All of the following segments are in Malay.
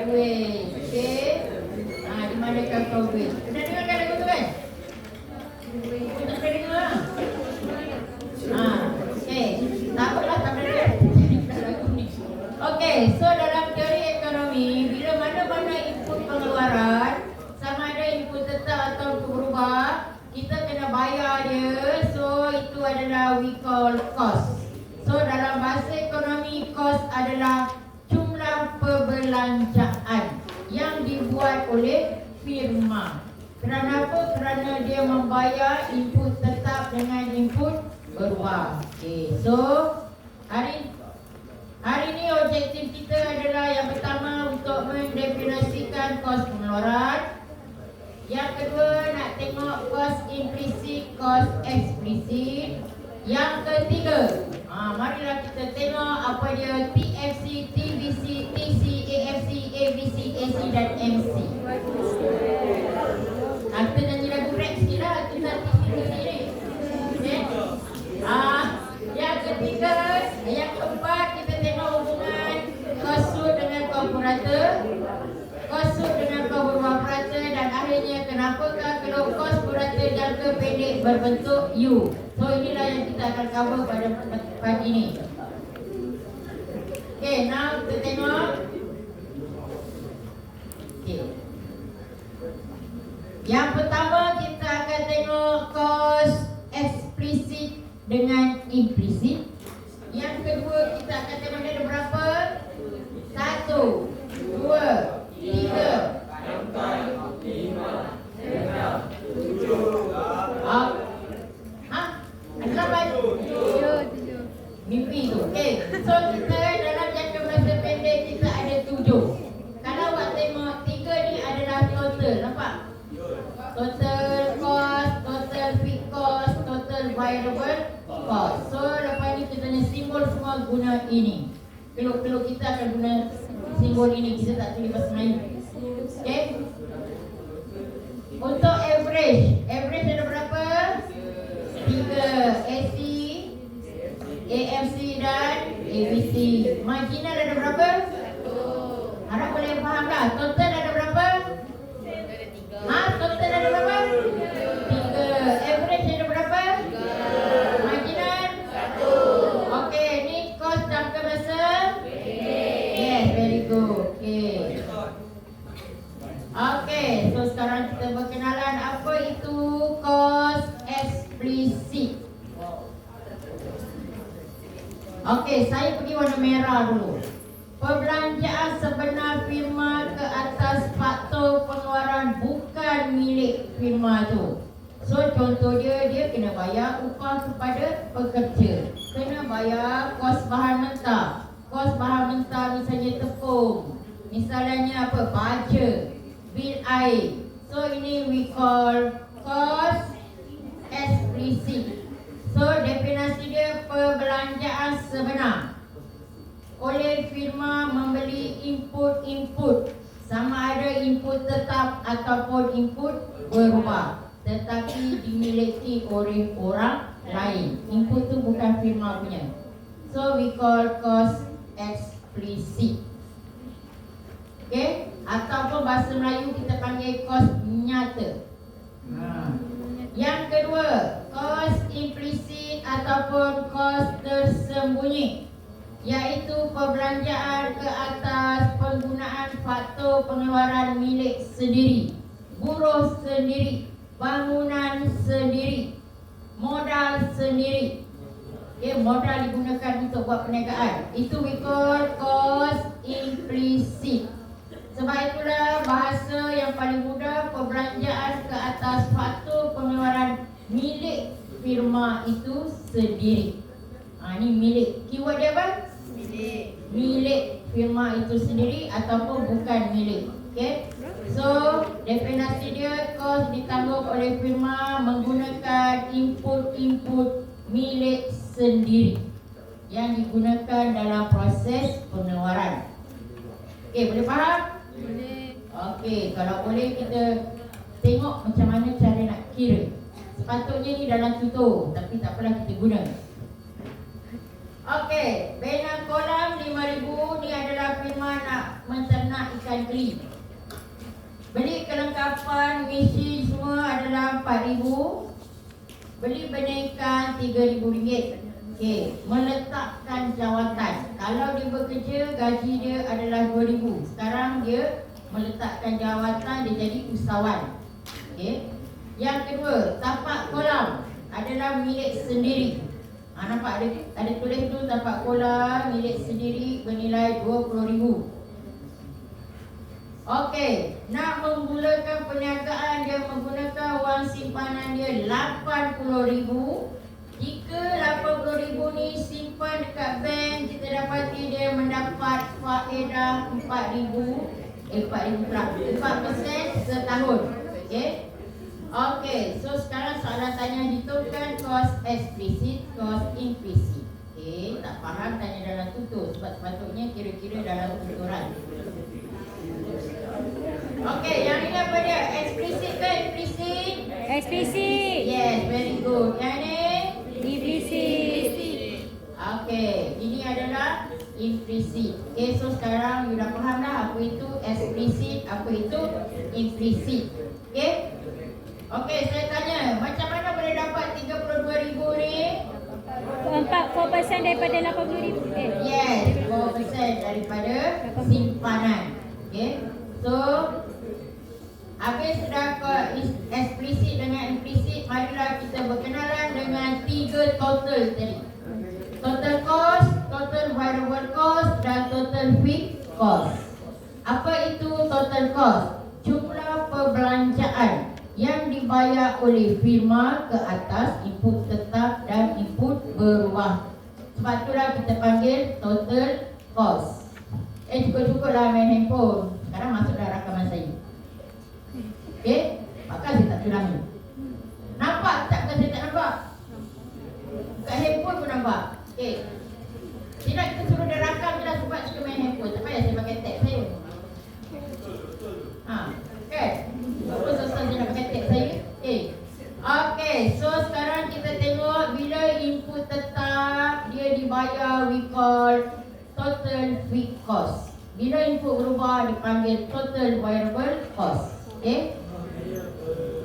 duit. Okey. Di manakah kau duit? Pernah dengar kan lagu tu kan? Kita pernah dengar lah. Okey. Tak apalah, tak pernah dengar lagu ni. Okey, so dalam teori ekonomi, bila mana-mana input pengeluaran, sama ada input tetap atau berubah, kita kena bayar dia. So itu adalah we call cost. So dalam bahasa ekonomi, cost adalah jumlah perbelanjaan yang dibuat oleh firma. Kenapa? Kerana dia membayar input tetap dengan input berubah. Okay, so hari ini objektif kita adalah yang pertama untuk mendefinisikan kos pengeluaran. Yang kedua nak tengok kos implisit, kos eksplisit. Yang ketiga, marilah kita tengok apa dia TFC, TBC, TC, AFC, ABC, AC dan MC. Kita nyanyi lagu rap sikit lah, kita TC ni. Okay? Yang ketiga, yang keempat kita tengok hubungan kosut dengan komparator, kosut dengan berubah peraca, dan akhirnya kenapakah kalau kos peraca jangka pendek berbentuk U. So inilah yang kita akan cover pada pagi ini. Okay, now kita tengok. Okay. Yang pertama kita akan tengok kos eksplisit dengan implisit. Yang kedua kita akan tengok dia ada berapa? 1, 2, 3, 4, 5, 6, 7. Ada 8? Mimpi tu. Okay. So kita dalam jangka masa pendek kita ada 7. Kalau awak tengok 3 ni adalah total. Nampak? Total cost, total fixed cost, total variable cost. So lepas ni kita punya simbol semua guna ini. Kalau kita akan guna simbol ini, kita tak tulis bahasa Melayu. Okay. Untuk average ada berapa? 3. AC, AFC dan ABC. Marginal ada berapa? Harap boleh faham dah. Total ada berapa? Total ada berapa? 3. Average ada berapa? Marginal? 1. Okey, ni cost jangka masa? Yes, very good. Okey, so sekarang kita berkenalan apa itu cost eksplisit. Okey, saya pergi warna merah dulu. Perbelanjaan sebenar firma ke atas faktor pengeluaran bukan milik firma tu. So contoh dia kena bayar upah kepada pekerja, kena bayar kos bahan mentah. Kos bahan mentah misalnya tepung, misalnya apa, baja, bil air. So ini we call cost eksplisit. So definisi dia perbelanjaan sebenar oleh firma membeli input sama ada input tetap ataupun input berubah, tetapi dimiliki oleh orang lain. Input tu bukan firma punya. So we call cost eksplisit. Okay? Ataupun bahasa Melayu kita panggil kos nyata. Yang kedua, kos implisit ataupun kos tersembunyi, iaitu perbelanjaan ke atas penggunaan faktor pengeluaran milik sendiri, buruh sendiri, bangunan sendiri, modal sendiri. Okay, modal digunakan untuk buat perniagaan. Itu we call cost implisit. Sebab itulah bahasa yang paling mudah, perbelanjaan ke atas faktor pengeluaran milik firma itu sendiri. Ini milik. Keyword dia apa? Milik. Milik firma itu sendiri ataupun bukan milik. Okay. So definisi dia, kos ditanggung oleh firma menggunakan input milik sendiri yang digunakan dalam proses pengeluaran. Okay, boleh faham? Boleh. Okey, kalau boleh kita tengok macam mana cara nak kira. Sepatutnya ni dalam tutor, tapi tak apalah kita guna. Okey, Bena Kolam 5,000 ni adalah firma nak menternak ikan beli. Beli kelengkapan mesin semua adalah 4,000. Beli benih ikan RM3,000. Okey, meletakkan jawatan. Kalau dia bekerja, gaji dia adalah RM2,000. Sekarang dia meletakkan jawatan, dia jadi usahawan. Okey. Yang kedua, tapak kolam adalah milik sendiri. Nampak ada tulis tu, tapak kolam milik sendiri bernilai RM20,000. Okey, nak memulakan perniagaan dia menggunakan wang simpanan dia RM80,000. Jika RM80,000 ni simpan dekat bank, kita dapati dia mendapat faedah 4,000 pula, 4% setahun. Okey. Okey, so sekarang soalan tanya hitungkan kos eksplisit, kos implisit. Okey, tak faham tanya dalam tutur sebab sepatutnya kira-kira dalam tuturan. Okey, yang ini apa dia? Eksplisit ke implisit? Eksplisit. Yes, very good. Yang ni? Implisit. Okey, ini adalah implisit. Okey, so sekarang you dah faham dah apa itu eksplisit, apa itu implisit. Okey? Okey, saya tanya, macam mana boleh dapat RM32,000 ni? 4% daripada RM80,000. Yes, 4% daripada simpanan. Okey. So, habis dah ke eksplisit dengan implisit, marilah kita berkenalan dengan 3 total tadi. Total cost, total variable cost dan total fixed cost. Apa itu total cost? Jumlah perbelanjaan yang dibayar oleh firma ke atas input tetap dan input berubah. Sebab itulah kita panggil total cost. Cukup-cukuplah main handphone. Sekarang masuklah rakaman saya. Okey, maka saya tak ulangi. Nampak tak ke saya tak nampak? Kat handphone pun nampak. Okey. Tidak, kita suruh dia rakam je lah sebab suka main handphone. Tak payah saya pakai tab saya. Kan? Apa susah dia nak pakai tab saya? Okey, so sekarang kita tengok bila input tetap dia dibayar, we call total fixed cost. Bila input berubah dipanggil total variable cost. Okey?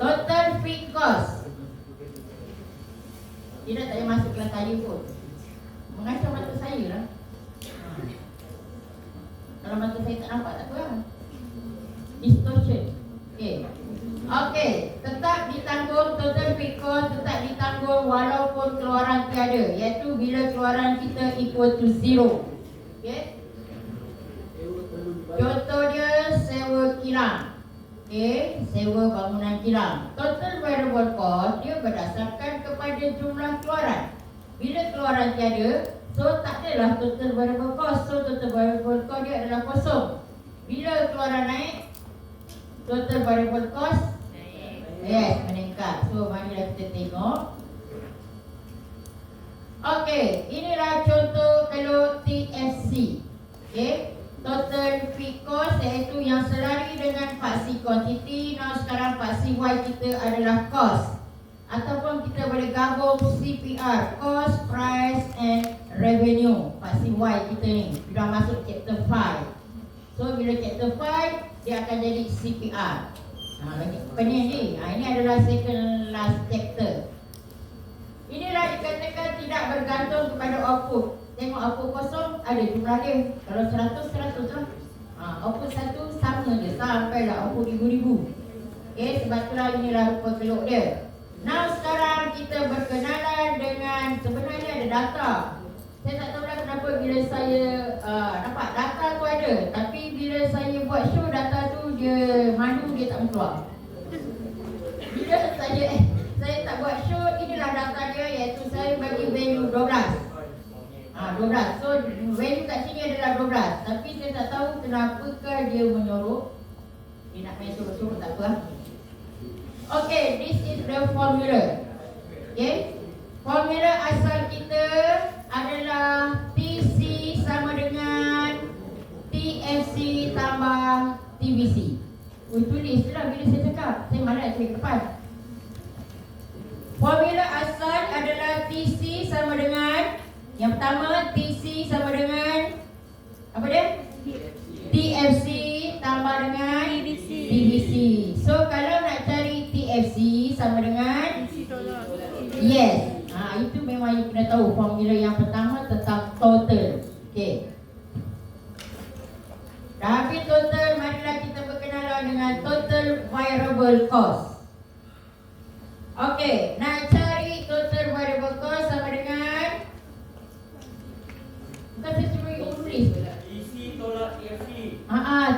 Total fixed cost. Dia tak payah masuk kelas saya pun. Mengacau mata saya lah. Kalau mata saya tak nampak tak apa lah. Distortion. Okey. Okey, tetap ditanggung total fixed cost, tetap ditanggung walaupun keluaran tiada, iaitu bila keluaran kita equal to 0. Okey. Contoh dia sewa kilang. Okey, sewa bangunan kilang. Total variable cost dia berdasarkan kepada jumlah keluaran. Bila keluaran tiada, so tak adalah total variable cost. So total variable cost dia adalah kosong. Bila keluaran naik, total variable cost meningkat. So marilah kita tengok. Okey, inilah contoh kalau TFC. Okey, total fixed cost iaitu yang selari dengan paksi quantity. Now sekarang paksi Y kita adalah cost. Ataupun kita boleh gabung CPR, cost, price and revenue. Paksi Y kita ni sudah masuk chapter 5. So bila chapter 5 dia akan jadi CPR. Lagi pening ni. Ini adalah second last chapter. Inilah dikatakan tidak bergantung kepada output. Tengok output kosong ada jumlah dia. Kalau 100 lah. Output 1 sama je sampailah output ribu-ribu. Okey, sebab itulah inilah rupa keluk dia. Now sekarang kita berkenalan dengan, sebenarnya ada data. Saya tak tahu lah kenapa bila saya nampak data tu ada, tapi bila saya buat show data tu dia malu, dia tak keluar. Bila saya tak buat show, inilah data dia, iaitu saya bagi value 12. 12. So value kat sini adalah 12. Tapi saya tak tahu kenapakah dia menyorok. Dia nak main sorok-sorok tak apa. Okay, this is the formula. Okay, formula asal kita adalah TC sama dengan TFC tambah TVC. Tulis lah bila saya cakap. Saya malas cari depan. Formula asal adalah TC sama dengan, yang pertama TC sama dengan apa dia? TFC tambah dengan kena tahu formula yang pertama tentang total. Okey. Dah habis total, marilah kita berkenalan dengan total variable cost. Okey, nak cari total variable cost sama dengan, bukan saya cuma tulis TC tolak TFC.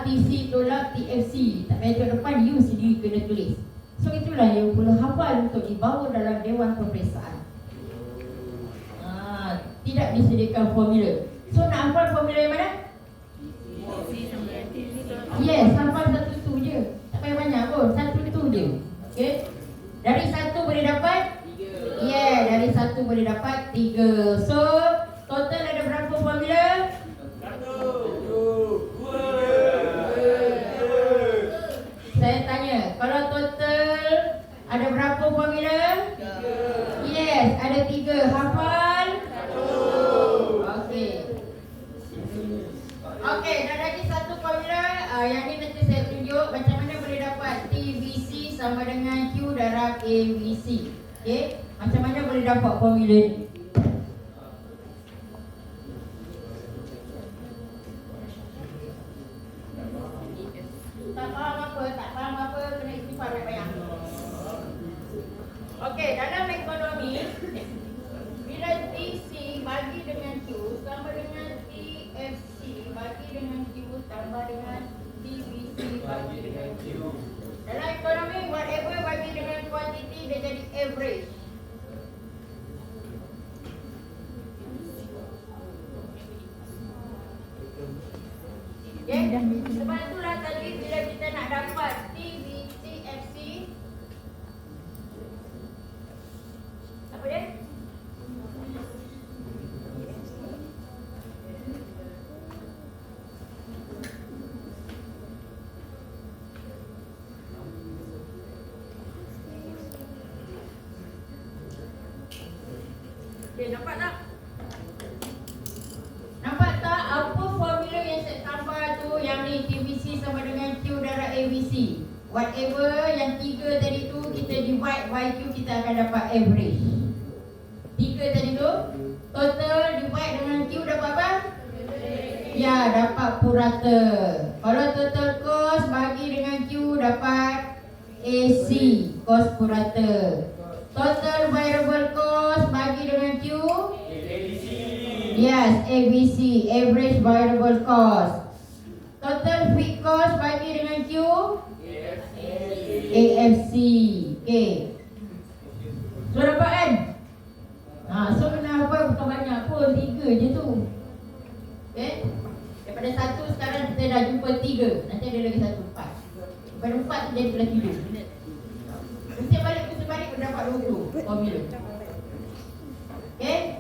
TC tolak TFC. Tak payah tengok depan, you sendiri kena tulis. So itulah yang perlu hafal untuk dibawa dalam Dewan Peperiksaan. Tidak disediakan formula. So nak hafal formula yang mana? Yes, hafal satu tu je. Tak payah banyak pun, satu tu je. Okay. Dari satu boleh dapat? 3. Yeah, dari satu boleh dapat 3. So total ada berapa formula? 1, 2. Saya tanya, kalau total ada berapa formula? 3. Yes, ada 3. Hafal? 1. Okey. Okey, dah lagi satu formula. Yang ni nanti saya tunjuk macam mana boleh dapat TVC sama dengan Q darab AVC. Okey, macam mana boleh dapat formula ni? Tak faham apa, kena istighfar banyak. Okey, dalam ekonomi, bila TC bagi dengan Q sama dengan TFC bagi dengan Q tambah dengan TVC bagi dengan Q. Dalam ekonomi, whatever bagi dengan quantity dia jadi average. Okay? Sebab itulah tadi bila kita nak dapat TVC-FC, apa dia? Okay, nampak tak? Nampak tak apa formula yang saya tambah tu? Yang ni TVC sama dengan Q darab AVC. Whatever yang 3 tadi tu kita divide by Q, kita akan dapat average. 3 tadi tu total divide dengan Q dapat apa? Ya, dapat purata. Kalau total cost bagi dengan Q dapat AC, cost purata. Total variable cost bagi dengan Q, yes, ABC, average variable cost. Total fixed cost bagi dengan Q, AFC. Okay. So dapat kan? So kenapa bukan banyak pun, 3 je tu. Okay. Daripada 1 sekarang kita dah jumpa 3. Nanti ada lagi 1, 4. Daripada 4 tu jadi pula 3. Usir balik kita dapat 20 formula. Okay.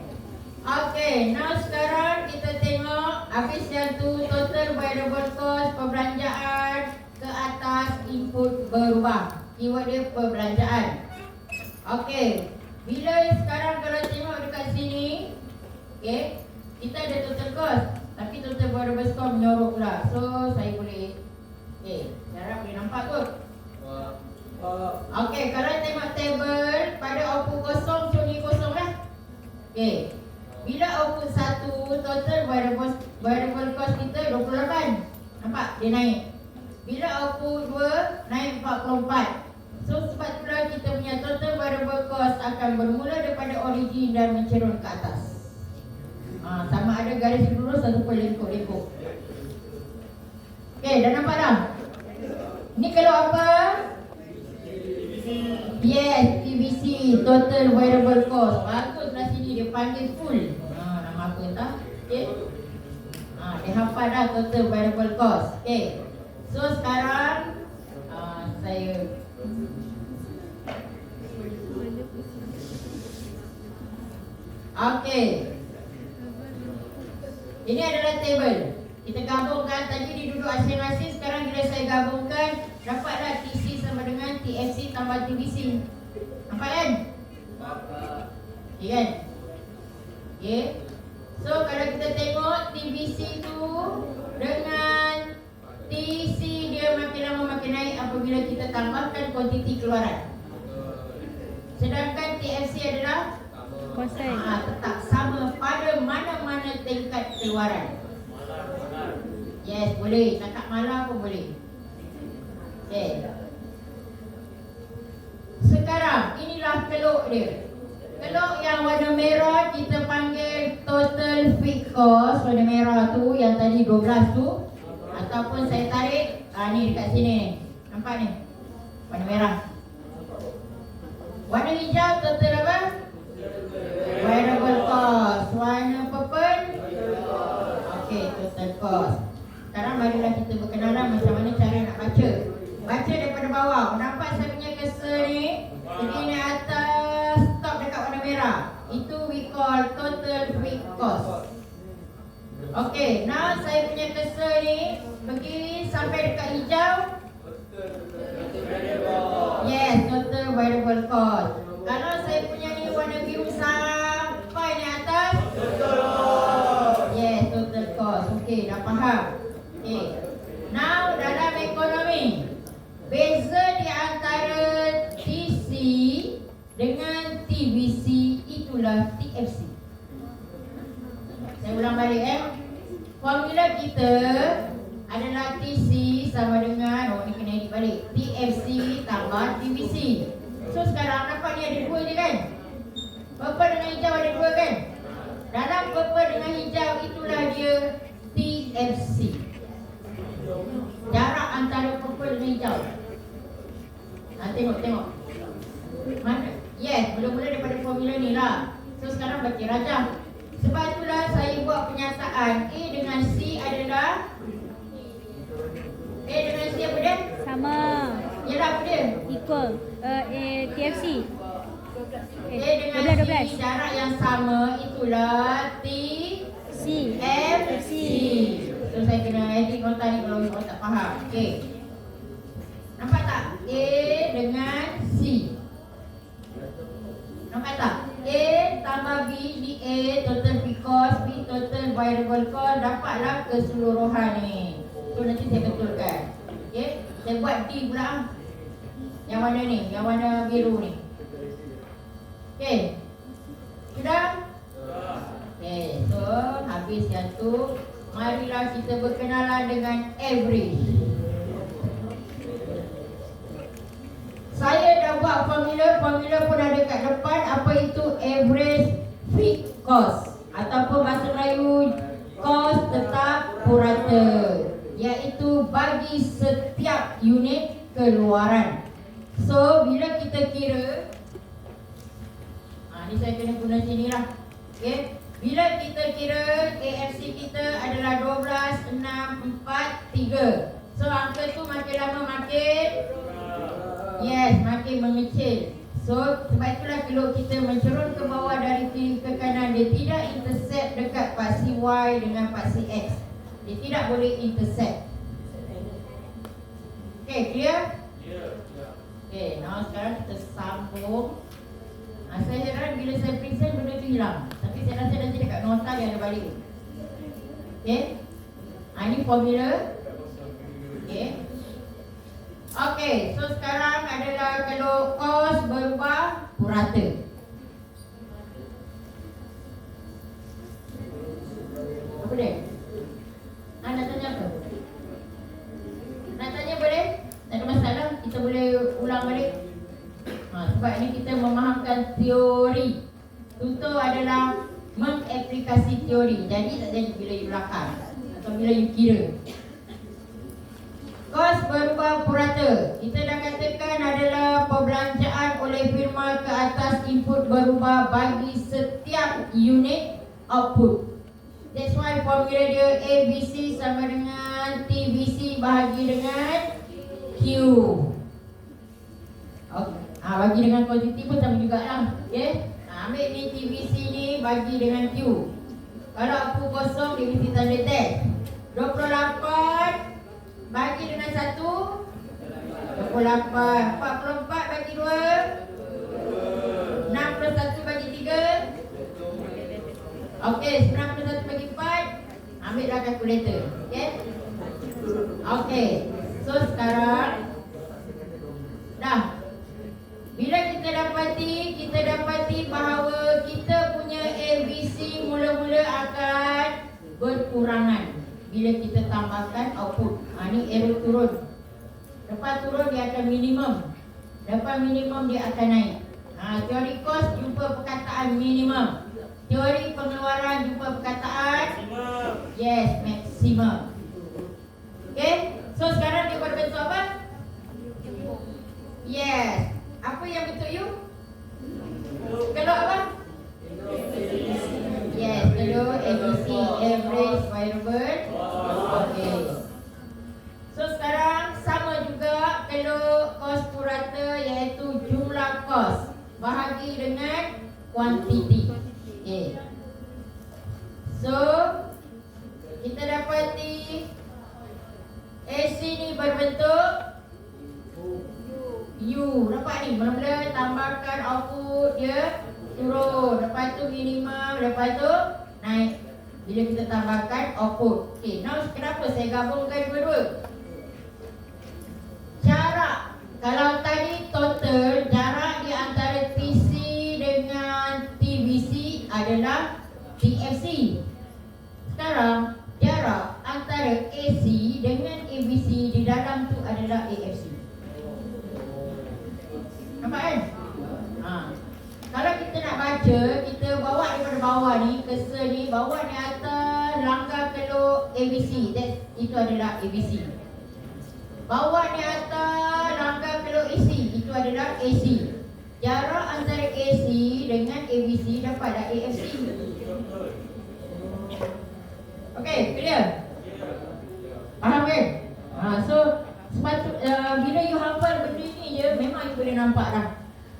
Okay, now sekarang kita tengok habis yang tu total variable cost perbelanjaan ke atas input berubah. Keyword dia perbelanjaan. Okay, bila sekarang kalau tengok dekat sini, okay, kita ada total cost, tapi total variable cost menyorok pula. So saya boleh, okay, harap boleh nampak kot. Okay, kalau tengok table pada output kosong, suni kosong lah. Okay, bila output 1, total variable cost kita 28. Nampak? Dia naik. Bila output 2, naik 44. So sebab itulah kita punya total variable cost akan bermula daripada origin dan mencerun ke atas. Sama ada garis lurus ataupun lengkuk-lengkuk. Okay, dah nampak dah? Ni kalau apa? Yes, TVC, total variable cost. Baguslah sini dia panggil full. Nama apa tak? Okay. Dia hafal dah total variable cost. Okay. So sekarang saya okay. Ini adalah table. Kita gabungkan, tadi dia duduk asing-asing, sekarang bila saya gabungkan, dapatlah TC sama dengan TFC tambah TVC. Nampak kan? Okay kan? Okay. So kalau kita tengok TVC tu dengan TC dia makin lama makin naik apabila kita tambahkan kuantiti keluaran. Sedangkan TFC adalah Konstan. Tetap sama pada mana-mana tingkat keluaran. Yes, boleh. Cakap malam pun boleh. Okay. Sekarang inilah keluk dia. Keluk yang warna merah kita panggil total fixed cost. Warna merah tu yang tadi 12 tu. Ataupun saya tarik, ni dekat sini ni. Nampak ni? Warna merah. Warna hijau total apa? Variable cost. Warna purple? Okey, total cost. Sekarang marilah kita berkenalan macam mana cara nak baca. Baca daripada bawah. Nampak saya punya cursor ni? Jadi ni atas stop dekat warna merah. Itu we call total fixed cost. Okey, now saya punya cursor ni pergi sampai dekat hijau. Yes, total variable cost. Kalau saya punya ni warna biru sampai ni atas. Yes, total cost. Okey, dah faham. Okay. Now dalam ekonomi, beza di antara TC dengan TVC itulah TFC. Saya ulang balik formula kita adalah TC sama dengan, ni kena edit balik, TFC tambah TVC. So sekarang nampak ni ada dua je kan? Purple dengan hijau ada dua kan? Dalam purple dengan hijau itulah dia TFC. Jarak antara purple dengan hijau. Tengok. Mana? Yes, mula-mula daripada formula ni lah. So sekarang baca rajah. Sebab itulah saya buat penyataan A dengan C adalah A dengan C apa dia? Sama. Yalah apa dia? Equal. TFC. A dengan 12. C jarak yang sama itulah C. TFC. So saya kena edit nota ni kalau orang tak faham. Okey. Nampak tak? A dengan C. Nampak tak? A tambah B di A total fixed cost, B total variable cost, dapatlah keseluruhan ni. So nanti saya betulkan. Okey. Saya buat D pula. Yang warna ni, yang warna biru ni. Okey. Sudah? Okey. So habis yang tu. Marilah kita berkenalan dengan average. Saya dah buat formula pun ada kat depan. Apa itu average fixed cost? Ataupun bahasa Melayu, kos tetap purata. Iaitu bagi setiap unit keluaran. So, bila kita kira, ni saya kena guna sini lah. Okay. Bila kita kira AFC kita adalah 12, 6, 4, 3. So angka tu makin lama makin makin mengecil. So sebab itulah kalau kita mencerun ke bawah dari kiri ke kanan, dia tidak intercept dekat paksi Y dengan paksi X. Dia tidak boleh intercept. Okay, clear? Okay, now sekarang kita sambung. Saya heran bila saya present benda tu hilang. Tapi saya rasa nanti dekat nota dia ada balik. Okay. Ini formula. Okay. Okay, so sekarang adalah kalau kos berubah purata. Apa dia? Nak tanya apa? Nak tanya boleh? Tak ada masalah. Kita boleh ulang balik. Sebab ini kita memahamkan teori. Tutor adalah mengaplikasi teori. Jadi tak jadi bila you belakang atau bila you kira. Kos berubah purata. Kita dah katakan adalah perbelanjaan oleh firma ke atas input berubah bagi setiap unit output. That's why formula dia ABC sama dengan TVC bahagi dengan Q. Okay. Bagi dengan kuantiti pun sama jugalah. Okay. Ambil ni TVC ni bagi dengan Q. Kalau aku kosong dia mesti tanda test. 28 bagi dengan 1 28. 44 bagi 2 61 bagi 3. Okey, 91 bagi 4. Ambillah kalkulator. Okey. Okey. So sekarang dah. Bila kita dapati bahawa kita berkurangan bila kita tambahkan output. Ni arrow turun. Lepas turun dia akan minimum. Lepas minimum dia akan naik. Teori kos jumpa perkataan minimum. Teori pengeluaran jumpa perkataan yes, maximum. Okay, so sekarang dia berbentuk apa? Yes. Apa yang bentuk U? Kalau apa? Yes, kalau ABC, average variable. Okay. So sekarang sama juga kalau kos purata iaitu jumlah kos bahagi dengan kuantiti. Okay. So kita dapati AC ni berbentuk U. Nampak ni? Mula-mula tambahkan output dia turun. Lepas tu minimum. Lepas tu naik bila kita tambahkan output. Okay, now kenapa saya gabungkan dua-dua? Jarak. Kalau tadi total jarak di antara TC dengan TBC adalah TFC. Sekarang jarak antara AC dengan ABC di dalam tu adalah AFC. Nampak kan? Kalau kita nak baca, kita bawa daripada bawah ni, cursor ni, bawa ni atas langkah kelok ABC. Itu adalah ABC. Bawa ni atas langkah kelok AC. Itu adalah AC. Jarak antara AC dengan ABC dapatlah AFC. Okay, clear? Faham kan? So bila you hafal benda ni je, memang you boleh nampak dah.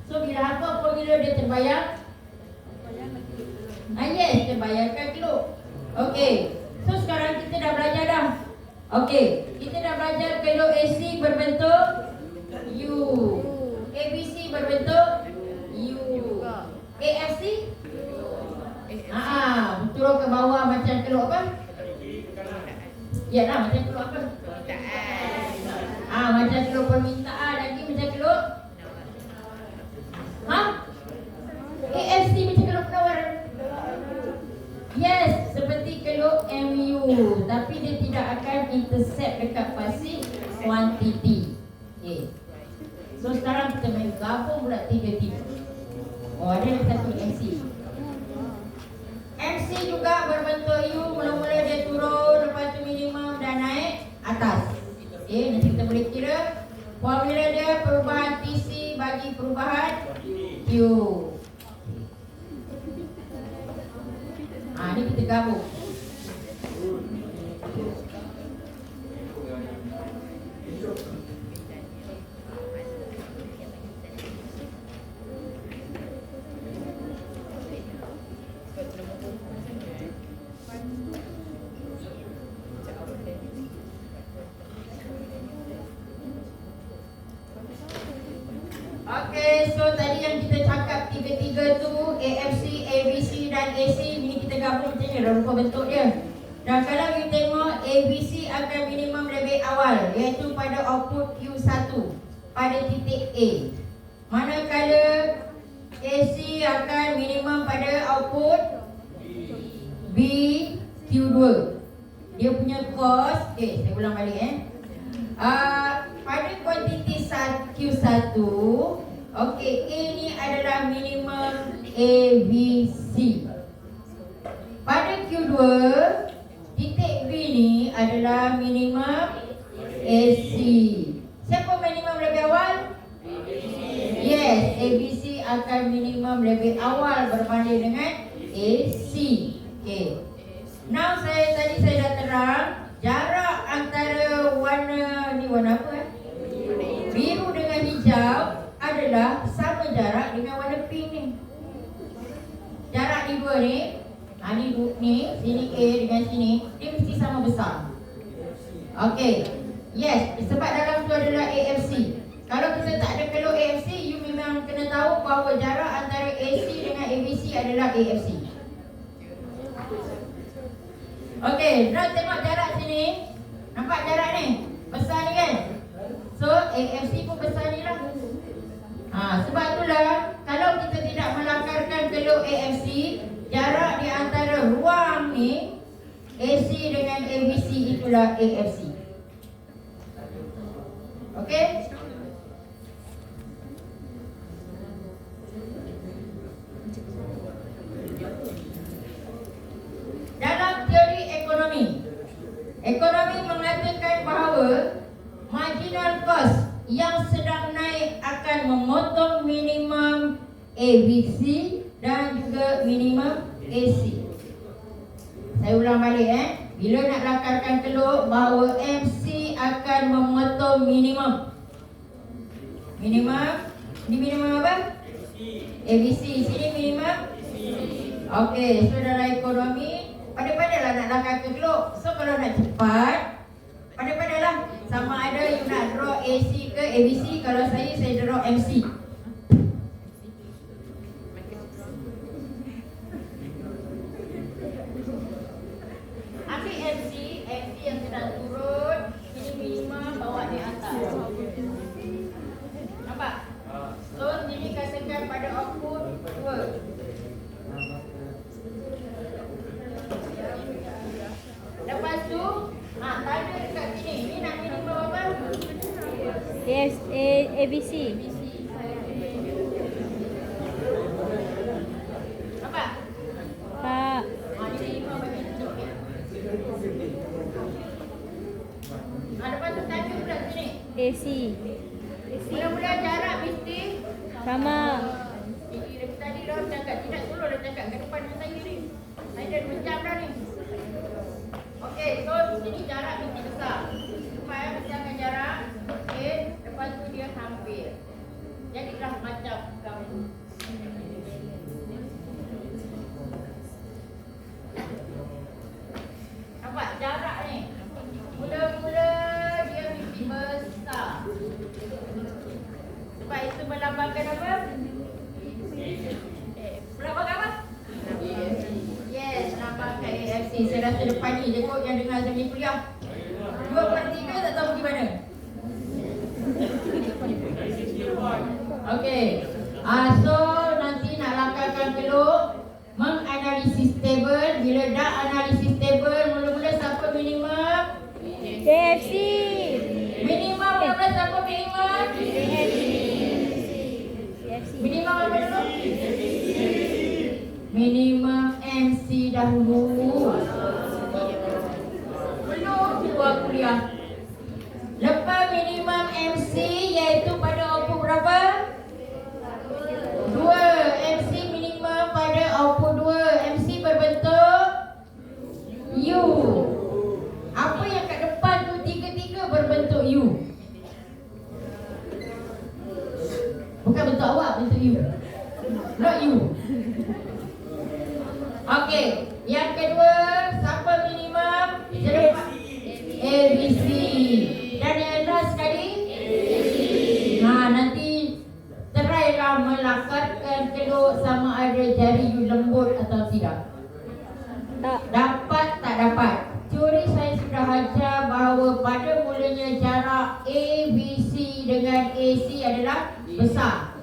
So bila hafal formula dia terbayang. Yes, terbayangkan kilo. Okay, so sekarang kita dah belajar dah. Okay, kita dah belajar kilo AC berbentuk U, ABC berbentuk U, AFC turun ke bawah macam kilo apa? Yalah, macam kilo apa? Macam kilo permintaan. Lagi macam kilo AFC macam kilo penawaran. Yes, seperti kilo MU. Tapi dia tidak akan intercept dekat pasif quantity. Okay. So sekarang kita main gabung pula tiga-tiga. Ada satu MC. MC juga berbentuk U. Mula-mula dia turun. Lepas tu minimum dan naik atas. Okay, nanti kita boleh kira formula dia perubahan TC bagi perubahan Q. Ni kita gabung. Okay, so tadi yang kita cakap tiga-tiga tu AFC, ABC dan AC. Ini kita gabung macam ni, dah lupa bentuk dia. Dan kalau you tengok ABC akan minimum lebih awal, iaitu pada output Q1 pada titik A. Manakala AC akan minimum pada output B Q2. Dia punya cost, saya ulang balik pada kuantiti Q1, okey, A ni adalah minimum ABC. Pada Q2, titik B ni adalah minimum AC. Siapa minimum lebih awal? Yes, ABC akan minimum lebih awal berbanding dengan AC. Okay. Now tadi saya dah terang jarak antara warna ni, warna apa? Biru dengan hijau adalah sama jarak dengan warna pink ni. Jarak ni dua ni, ni sini A dengan sini, dia mesti sama besar. Okey. Yes, sebab dalam tu adalah AFC. Kalau kita tak ada kalau AFC, you memang kena tahu bahawa jarak antara AC dengan ABC adalah AFC. Okey, nak tengok jarak sini. Nampak jarak ni? Besar ni kan? So, AFC pun besar ni lah. Sebab itulah, kalau kita tidak melakarkan telur AFC, jarak di antara ruang ni, AC dengan ABC itulah AFC. Okey? Dalam teori ekonomi mengatakan bahawa marginal cost yang sedang naik akan memotong minimum ABC dan juga minimum AC. Saya ulang balik bila nak lakarkan telur bahawa MC akan memotong minimum. Minimum, ini minimum apa? ABC, sini minimum. Okey, so dalam ekonomi pandai-pandailah nak lakarkan telur. So kalau nak cepat, pandai-pandailah. Sama ada you nak draw AC ke ABC. Kalau saya draw MC. Ambil MC yang sedang turun. Ini minimum, bawa di atas. Nampak? So sini katakan pada output 2. Lepas tu tanda dekat sini. Ini nak minimum apa? ABC. Apa? Pak. Lepas tu tanda pula sini. AC. Mula-mula jarak mesti Sama. Tadi dah cakap tidak tolong dah cakap ke depan saya ni. Saya dah 2 jam dah ni. Okey, so sini jarak mesti besar. Supaya besarkan jarak. Okey, lepas tu dia hampir. Jadilah macam kamu. Nampak jarak ni. Mula-mula dia mesti besar. Sebab itu melambangkan apa? Melambangkan apa? Yes, melambangkan AFC. Saya rasa depan ni je kot yang dengar saya punya kuliah. 2/3 tak tahu pergi mana. Okey. So nanti nak lakarkan telur, menganalisis table. Bila dah analisis table, mula-mula siapa minimum? AFC. Minimum mula-mula siapa minimum? Minimum apa dulu? Minimum MC dahulu. Belum keluar kuliah. Lepas minimum MC iaitu pada output berapa? 2. MC minimum pada output 2. MC berbentuk U. Apa yang kat depan tu tiga-tiga berbentuk U. Bukan bentuk awak, bentuk U. Not U. Okey, yang kedua, siapa minimum? ABC. Dan yang last sekali? Nanti terailah melakarkan telur sama ada jari you lembut atau tidak. Tak. Dapat tak dapat. Teori saya sudah ajar bahawa pada mulanya jarak ABC dengan AC adalah besar.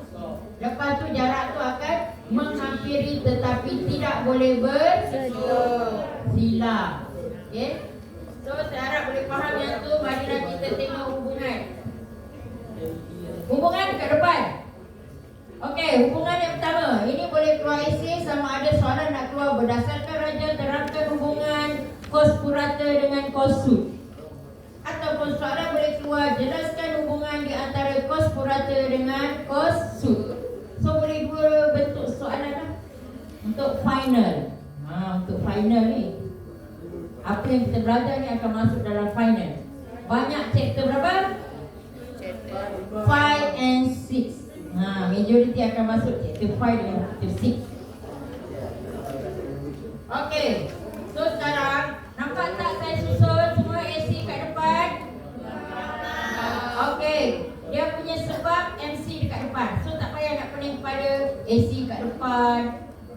Lepas tu jarak tu akan menghampiri tetapi tidak boleh bersilang. Okey. So saya harap boleh faham yang tu. Marilah kita tengok hubungan. Hubungan dekat depan. Okey, hubungan yang pertama. Ini boleh keluar esei sama ada soalan nak keluar berdasarkan raja terangkan hubungan cos purata dengan cos sud. Ataupun soalan boleh keluar jelaskan hubungan di antara cos purata dengan cos sud. So boleh dua bentuk soalan lah. Untuk final. Untuk final ni. Apa yang kita belajar ni akan masuk dalam final. Banyak chapter berapa? 5 and 6. Majority akan masuk chapter 5 dengan chapter 6. Okey. So sekarang nampak tak saya susun semua AC kat depan? Okey. Dia punya sebab MC dekat depan. So tak payah nak pening kepada AC kat depan,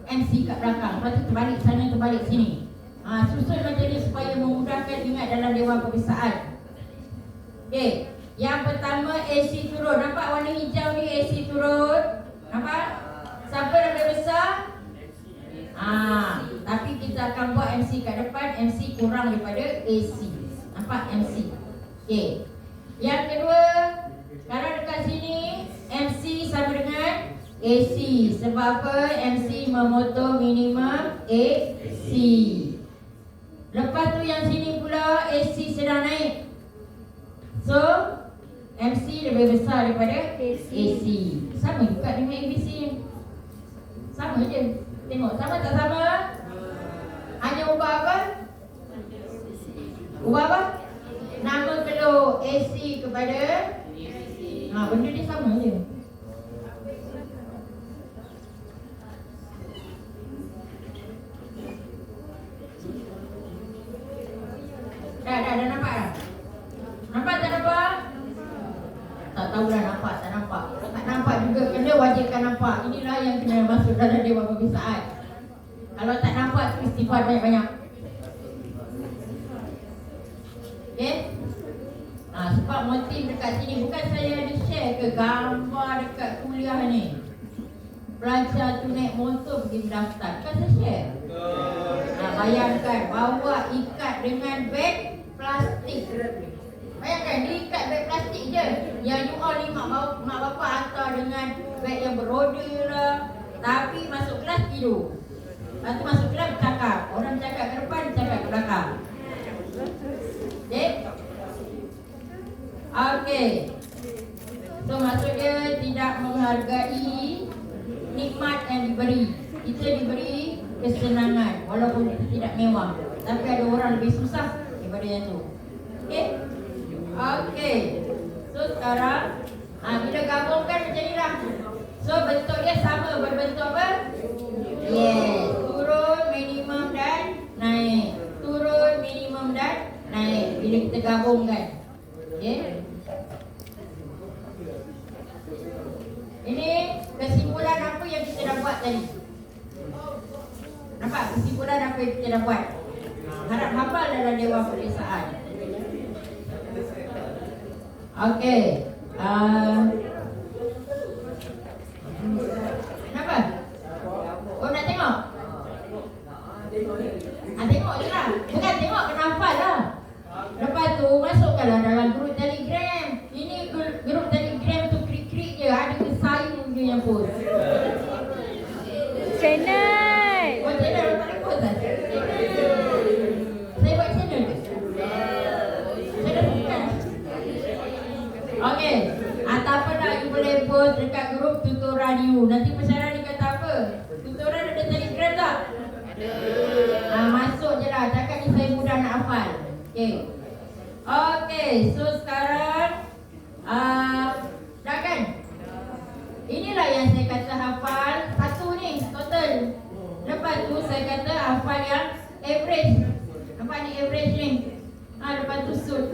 MC kat belakang. Lepas tu terbalik sana, terbalik sini. Susun macam ni supaya memudahkan ingat dalam Dewan Perpisaan. Okey. Yang pertama AC turun. Nampak warna hijau ni AC turun? Nampak? Siapa yang lebih besar? Tapi kita akan buat MC kat depan, MC kurang daripada AC. Nampak MC? Okey. Yang kedua, kalau dekat sini MC sama dengan AC. Sebab apa? MC memotong minimum AC. Lepas tu yang sini pula AC sedang naik. So MC lebih besar daripada AC. Sama juga dengan ABC. Sama je. Tengok sama tak sama? Hanya ubah apa? Ubah apa? Nama kelur AC kepada benda dia sama je. Dah nampak dah? Nampak tak nampak? Tak tahulah nampak tak nampak. Tak nampak juga kena wajibkan nampak. Inilah yang kena masuk dalam Dewan Pembinaan. Kalau tak nampak tu istighfar banyak-banyak. Okey? Sebab motif dekat sini bukan saya ada share ke gambar dekat kuliah ni. Pelajar tu naik motor pergi mendaftar. Bukan saya share. Bayangkan bawa ikat dengan beg plastik. Bayangkan diikat beg plastik je. Yang you all ni mak bapak hantar dengan beg yang beroda lah. Tapi masuk kelas tidur. Lepas tu masuk kelas bercakap. Orang bercakap ke depan, bercakap ke belakang. Okey. So maksudnya tidak menghargai nikmat yang diberi. Kita diberi kesenangan walaupun kita tidak mewah. Tapi ada orang lebih susah daripada yang tu. Okey? Okey. So sekarang bila gabungkan macam ni lah. So bentuk dia sama, berbentuk apa? Yes. Turun, minimum dan naik. Turun, minimum dan naik. Bila kita gabungkan. Okey? Ini kesimpulan apa yang kita dah buat tadi. Nampak kesimpulan apa yang kita dah buat. Harap hafal dalam Dewan Pembinaan. Okey. Kenapa? Oh nak tengok? Tengok je lah. Bukan tengok, kena hafal lah. Lepas tu masukkanlah dalam grup Telegram. Ini grup Telegram tu krik-krik je. Ada ke saya je yang post. Channel. Oh channel orang tak ada post lah. Saya buat channel ke? Channel bukan. Okey. Tak apa nak you boleh post dekat grup tutorial you. Nanti pesanan ni kata apa? Tutorial ada Telegram tak? Ada. Masuk je lah. Cakap ni saya mudah nak hafal. Okey. Okey. So sekarang dah kan? Inilah yang saya kata hafal. Satu ni total. Lepas tu saya kata hafal yang average. Nampak ni average ni. Lepas tu sud.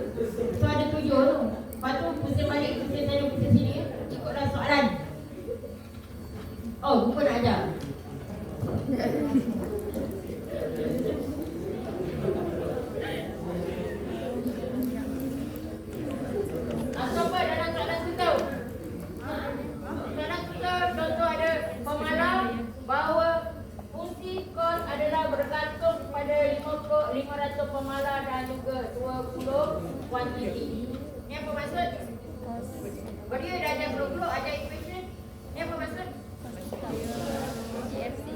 So ada 7 tu. Lepas tu pusing balik, pusing sana, pusing sini. Ikutlah soalan. Oh, lupa nak ajar. Atau apa dalam soalan tu tahu? Soalan tu tahu, contoh ada pemalar bahawa fungsi kos adalah bergantung pada 500 pemalar dan juga 20 kuantiti. Ni apa maksud? Oh dia dah ajar blok-blok, ajar equation. Ni apa maksud? GFC.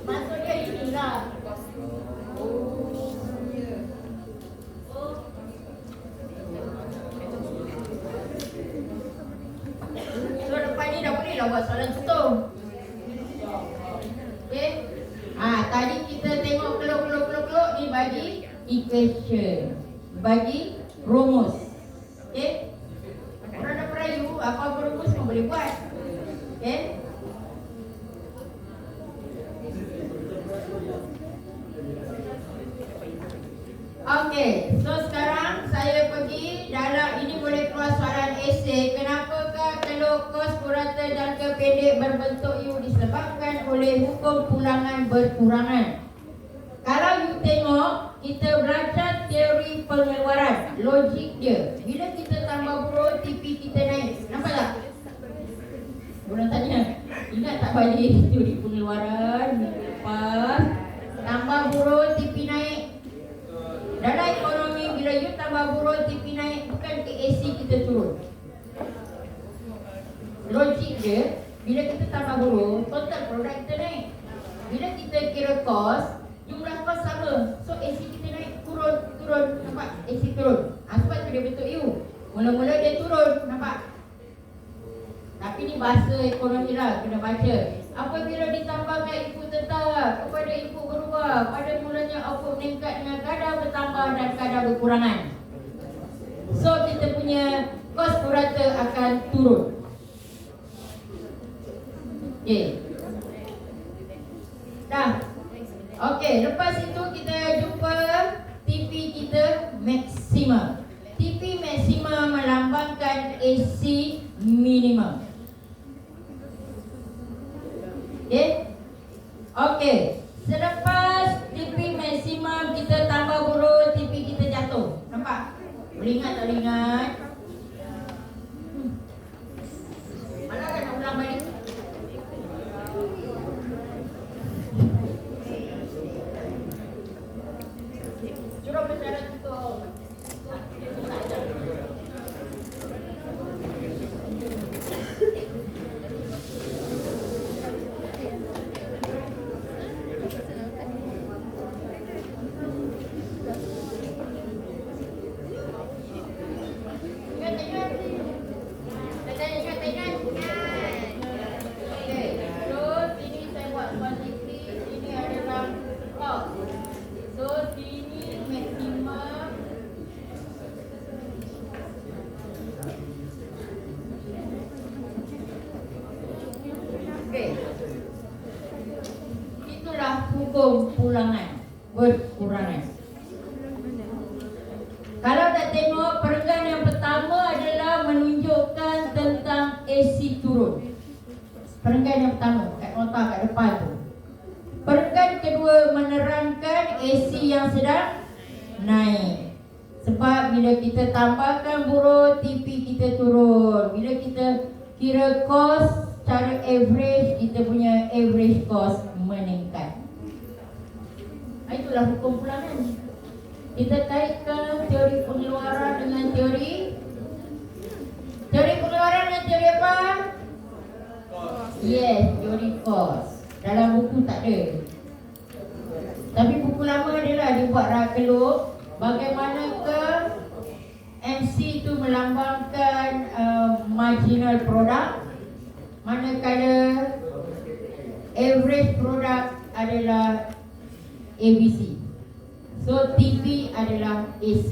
Maksud dia inilah. So lepas ni dah boleh lah buat soalan contoh. Okay. Tadi kita tengok kelok-kelok ni bagi equation. Bagi rumus. Okay. Orang dah perayu, apa-apa rumus semua boleh buat. Okay. Okay, so sekarang saya pergi dalam ini boleh keluar soalan esei. Kenapakah keluk kos purata dan kependek berbentuk U disebabkan oleh hukum pulangan berkurangan? Kalau you tengok, kita belajar teori pengeluaran, logik dia. Bila kita tambah huruf, TP kita naik. Nampak tak? Orang tanya, ingat tak balik teori pengeluaran? Lepas tambah buruh TP naik. Dalam ekonomi bila you tambah buruh TP naik, bukan ke AC kita turun. Logik dia, bila kita tambah buruh, total produk kita naik. Bila kita kira kos, jumlah kos sama. So AC kita naik, turun, nampak? AC turun. Sebab tu dia bentuk U. Mula-mula dia turun, nampak? Tapi ni bahasa ekonomi lah, kena baca. Apabila ditambahkan input tetap kepada input berubah, pada mulanya output meningkat dengan kadar bertambah dan kadar berkurangan. So kita punya kos purata akan turun. Okey. Dah. Okey, lepas itu kita jumpa TP kita maksimum. TP maksimum melambangkan AC minimum. Okey. Selepas TP maksimum kita tambah buruh, TP kita jatuh. Nampak? Boleh ingat tak boleh ingat? Mana kan nak ulang balik? Suruh bersyarat untuk hukum pulangan berkurangan. Kalau nak tengok, perenggan yang pertama adalah menunjukkan tentang AC turun. Perenggan yang pertama kat nota kat depan tu. Perenggan kedua menerangkan AC yang sedang naik. Sebab bila kita tambahkan buruh, TP kita turun. Bila kita kira kos secara average, kita punya average cost meningkat. Itulah hukum pulangan. Kita kaitkan teori pengeluaran dengan teori pengeluaran dengan teori apa? Yes, teori cost. Dalam buku tak ada. Tapi buku lama adalah dia buat rakeluk bagaimanakah MC itu melambangkan marginal product, manakala average product adalah ABC. So TP adalah AC.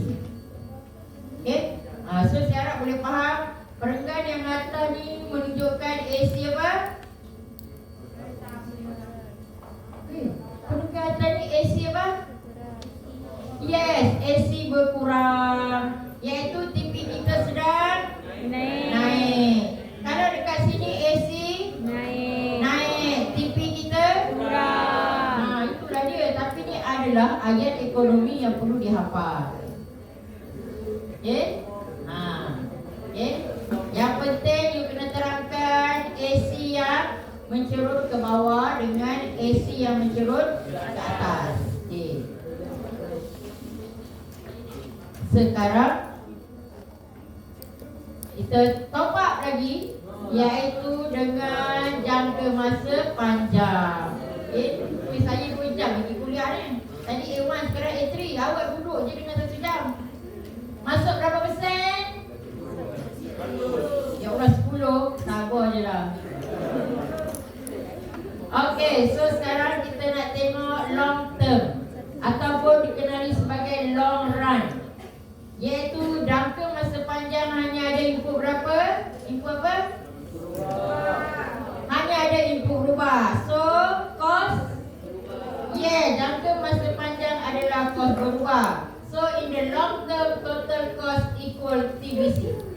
Okay? So saya harap boleh faham. Perenggan yang atas ni menunjukkan AC apa? Okay. Perenggan atas ni AC apa? Yes, AC berkurang, iaitu TP kita sedang naik. Kalau dekat sini AC naik, TP kita kurang. Itulah dia. Tapi ni adalah ayat ekonomi yang perlu dihafal. Okay? Okay? Yang penting you kena terangkan AC yang mencerut ke bawah dengan AC yang mencerut ke atas. Okay. Sekarang kita top up lagi, iaitu dengan jangka masa panjang. Saya 2 jam pergi kuliah ni. Tadi A1, sekarang A3. Awak duduk je dengan 1 jam. Masuk berapa persen? Ya Allah, 10. Sabar je lah. Okey, so sekarang kita nak tengok long term, ataupun dikenali sebagai long run, iaitu jangka masa panjang hanya ada input berapa? Input apa? Hanya ada input berubah. So, cost, jangka masa panjang adalah cost berubah. So, in the long term, total cost equal TBC.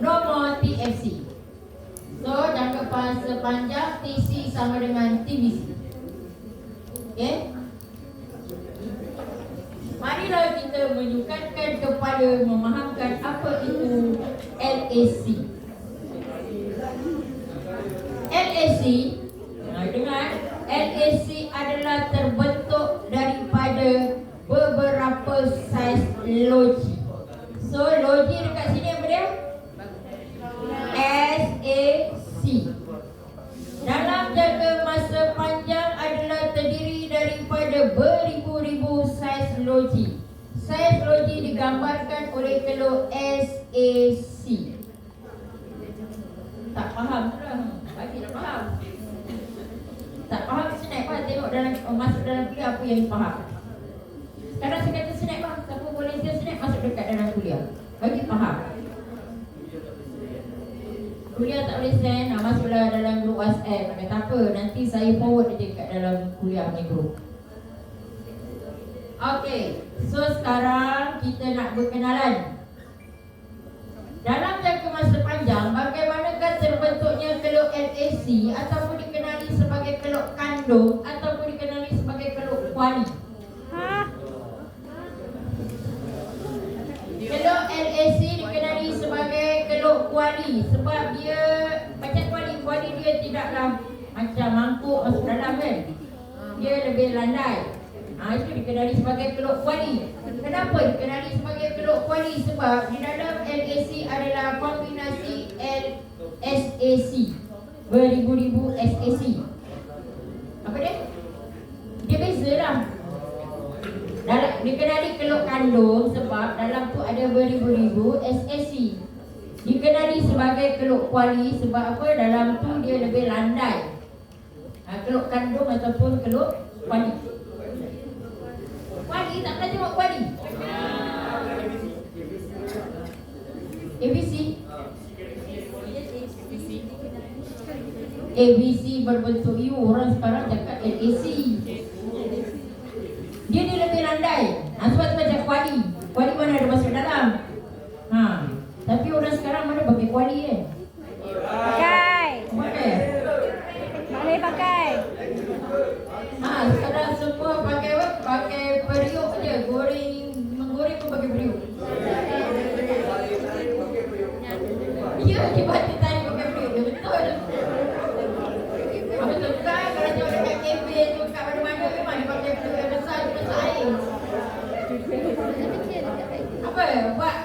No more TFC. So, jangka masa panjang TC sama dengan TBC. Okay? Marilah kita menyukankan kepada memahamkan apa itu LAC. LAC dengar. LAC adalah terbentuk daripada beberapa saiz loji. So loji dekat sini apa dia? SAC. Dalam jangka masa panjang adalah terdiri daripada beribu-ribu saiz loji. Saiz loji digambarkan oleh keluk SAC. Tak faham tu lah. Bagi tak faham. Tak faham snack pak, tengok dalam masuk dalam kuliah apa yang faham. Sekarang saya kata snack pak, siapa volunteer snack masuk dekat dalam kuliah. Bagi faham. Kuliah tak boleh send, masuklah dalam grup WhatsApp. Nak kata apa, nanti saya forward je kat dalam kuliah ni grup. Okey, so sekarang kita nak berkenalan. Dalam jangka masa panjang, bagaimanakah terbentuknya keluk LAC ataupun dikenali sebagai keluk kandung ataupun dikenali sebagai keluk kuali? Keluk LAC dikenali sebagai keluk kuali sebab dia macam kuali dia tidaklah macam mangkuk masuk dalam kan. Dia lebih landai. Itu dikenali sebagai keluk kuali. Kenapa dikenali sebagai keluk kuali? Sebab di dalam LAC adalah kombinasi SAC, beribu-ribu SAC. Apa dia? Dia beza lah. Dikenali keluk kandung sebab dalam tu ada beribu-ribu SAC. Dikenali sebagai keluk kuali sebab apa? Dalam tu dia lebih landai. Keluk kandung ataupun keluk kuali. Kuali, tak pernah tengok kuali? ABC? ABC berbentuk U, orang sekarang cakap LAC. Dia ni lebih landai. Sebab tu macam kuali. Kuali mana ada masuk dalam. Tapi orang sekarang mana pakai kuali kan? Pakai. Pakai? Boleh pakai. Sekarang semua pakai apa? Pakai periuk je. Menggoreng pun pakai periuk. Ya, dia baca tadi pakai periuk. Dia betul. Betul kan? Kalau tengok dekat kafe tu, kat mana-mana memang dia pakai periuk yang besar, dia besar air. Apa? Buat